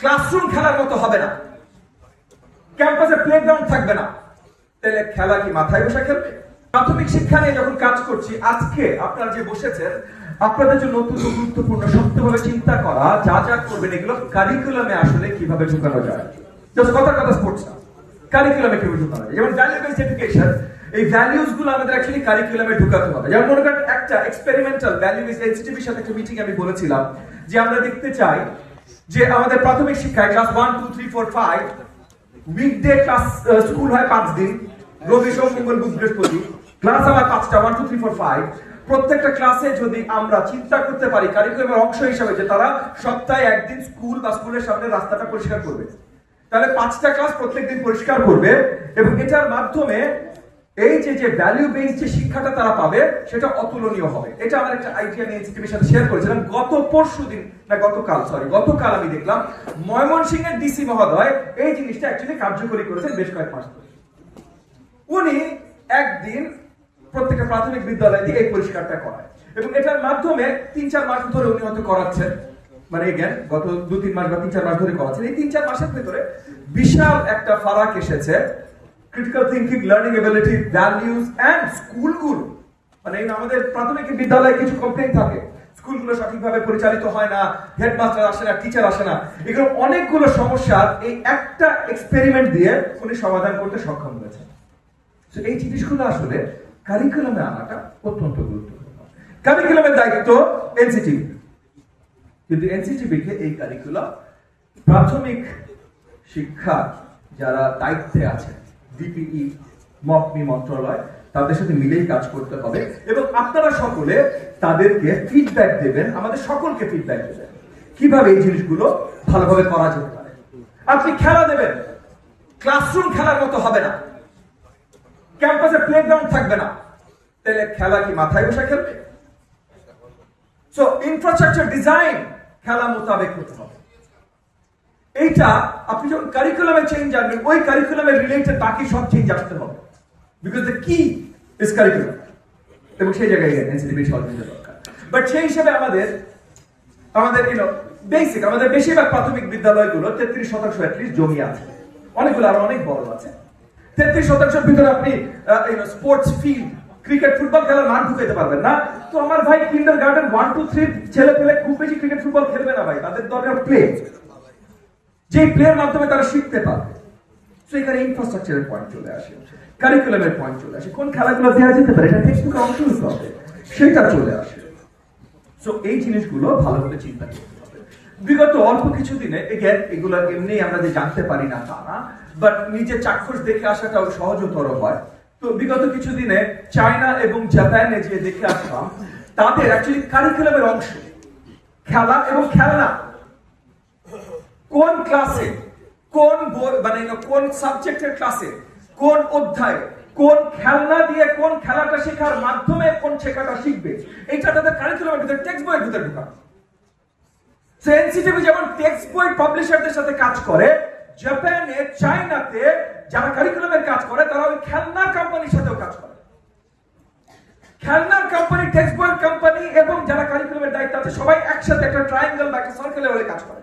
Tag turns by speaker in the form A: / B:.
A: Classroom খেলার মতো হবে না, ক্যাম্পাসে প্লেগ্রাউন্ড থাকবে না, তাহলে খেলা কি মাথায় বসে খেলবে? প্রাথমিক শিক্ষা নিয়ে যখন কাজ করছি, আজকে আপনারা যে বসেছেন, আপনাদের জন্য অত্যন্ত গুরুত্বপূর্ণ শক্তভাবে চিন্তা করা, যা যা করবেন এগুলো কারিকুলামে আসলে কিভাবে ঢুকানো যায়। জাস্ট কথা স্পোর্টস না, কারিকুলামে কিভাবে ঢুকানো যায়। যেমন ভ্যালু বেসড এডুকেশন, এই ভ্যালুস গুলো আমাদের অ্যাকচুয়ালি কারিকুলামে ঢুকাতে হবে। যেমন মনে করেন একটা এক্সপেরিমেন্টাল ভ্যালু বেসড এনসিটিভির সাথে একটা মিটিং আমি বলেছিলাম যে আমরা দেখতে চাই যে আমাদের প্রাথমিক শিক্ষায় ক্লাস 1 2 3 4 5 উইকডে ক্লাস স্কুল হয় 5 দিন, রবি সোম মঙ্গল বুধ বৃহস্পতি, ক্লাস আমার 5টা 1 2 3 4 5। প্রত্যেকটা ক্লাসে যদি আমরা চিন্তা করতে পারি কারিকুলামের অংশ হিসেবে যে তারা সপ্তাহে একদিন স্কুল বা স্কুলের সামনে রাস্তাটা পরিষ্কার করবে, তাহলে 5টা ক্লাস প্রত্যেকদিন পরিষ্কার করবে এবং এটার মাধ্যমে এই যে ভ্যালু বেসড যে শিক্ষাটা তারা পাবে সেটা অতুলনীয় হবে। এটা আমার একটা আইডিয়া নিয়ে এনসিটিভির সাথে শেয়ার করেছিলাম গতকাল আমি দেখলাম ময়মনসিংহের ডিসি মহোদয় এই জিনিসটা অ্যাকচুয়ালি কার্যকরী করেছেন বেশ কয়েক মাস ধরে। উনি একদিন প্রত্যেকটা প্রাথমিক বিদ্যালয় দিয়ে এই পরিষ্কারটা করায় এবং এটার মাধ্যমে 3-4 মাস ধরে উনি হয়তো করাচ্ছেন, মানে এগেন গত 2-3 মাস বা 3-4 মাস ধরে করাচ্ছেন। এই 3-4 মাসের ভিতরে বিশাল একটা ফারাক এসেছে। Critical thinking, learning ability, values and স্কুলগুলো, মানে আমাদের প্রাথমিক বিদ্যালয়ে কিছু কমপ্লেইন থাকে, স্কুলগুলো সঠিকভাবে পরিচালিত হয় না, হেডমাস্টার আসে না, টিচার আসে না, এগুলো অনেকগুলো সমস্যার এই একটা এক্সপেরিমেন্ট দিয়ে উনি সমাধান করতে সক্ষম হয়েছে। তো এই জিনিসগুলো আসলে কারিকুলামে আনাটা অত্যন্ত গুরুত্বপূর্ণ। কারিকুলামের দায়িত্ব এনসিটিভি, কিন্তু এনসিটিভিকে এই কারিকুলাম প্রাথমিক শিক্ষা যারা দায়িত্বে আছে, ডিপিই, মপমি মন্ত্রণালয়, তাদের সাথে মিলেই কাজ করতে হবে এবং আপনারা সকলে তাদেরকে ফিডব্যাক দেবেন, আমাদের সকলকে ফিডব্যাক দেবেন কিভাবে এই জিনিসগুলো ভালোভাবে করা যেতে পারে। আপনি খেলা দেবেন, ক্লাসরুম খেলার মতো হবে না, ক্যাম্পাসে প্লেগ্রাউন্ড থাকবে না, তাহলে খেলা কি মাথায় বসে খেলবে? সো ইনফ্রাস্ট্রাকচার ডিজাইন খেলা মোতাবেক হতে হবে। এইটা আপনি যখন কারিকুলামে চেঞ্জ আনবেন, ওই কারিকুলামের রিলেটেড বাকি সব চেঞ্জ আসতে হবে, বিকজ দ্য কি ইজ কারিকুলাম, এবং সেই জায়গায় এনসিটিভি সহযোগিতা দরকার। বাট সেই হিসেবে আমাদের বেসিক আমাদের বেশিরভাগ প্রাথমিক বিদ্যালয়গুলো 33% অ্যাটলিস্ট জমি আছে, অনেকগুলো আরো অনেক বড় আছে। 33% ভিতরে আপনি স্পোর্টস ফিল্ড, ক্রিকেট ফুটবল খেলার মাঠ ঢুকাইতে পারবেন না। তো আমার ভাই কিন্ডারগার্টেন 1 2 3 ছেলে পেলে খুব বেশি ক্রিকেট ফুটবল খেলবে না ভাই, তাদের দরকার প্লে, যে প্লের মাধ্যমে তারা শিখতে পারবে। তো এখানে ইনফ্রাস্ট্রাকচারের পয়েন্ট চলে আসে, কারিকুলামের পয়েন্ট চলে আসে, কোন খেলাগুলো দেওয়া যেতে পারে এটা টেক্সটবুকের অংশ হতে হবে, সেটা চলে আসে। সো এই জিনিসগুলো ভালোভাবে চিন্তা করতে হবে। বিগত অল্প কিছু দিনে এগুলো এমনি আমরা যে জানতে পারি না তা না, বাট নিজে চাক্ষুষ দেখে আসাটাও সহজতর হয়। তো বিগত কিছু দিনে চায়না এবং জাপানে যে দেখে আসলাম, তাদের অ্যাকচুয়ালি কারিকুলামের অংশ খেলা এবং খেলনা, কোন ক্লাসে কোন কোন সাবজেক্টের ক্লাসে কোন অধ্যায় কোন খেলনা দিয়ে কোন খেলাটা শেখার মাধ্যমে কোন শেখাটা শিখবে, এটা তাদের কারিকুলামের ভিতরে টেক্সট বইয়ের ভিতরে ঢোকানো। এনসিটিভি যেমন টেক্সট বই পাবলিশারদের সাথে কাজ করে, জাপানে চায়নাতে যারা কারিকুলামের কাজ করে তারা ওই খেলনার কোম্পানির সাথেও কাজ করে। খেলনার কোম্পানি, টেক্সট বইয়ের কোম্পানি এবং যারা কারিকুলামের দায়িত্ব আছে সবাই একসাথে একটা ট্রায়াঙ্গেল বা একটা সার্কেলে কাজ করে।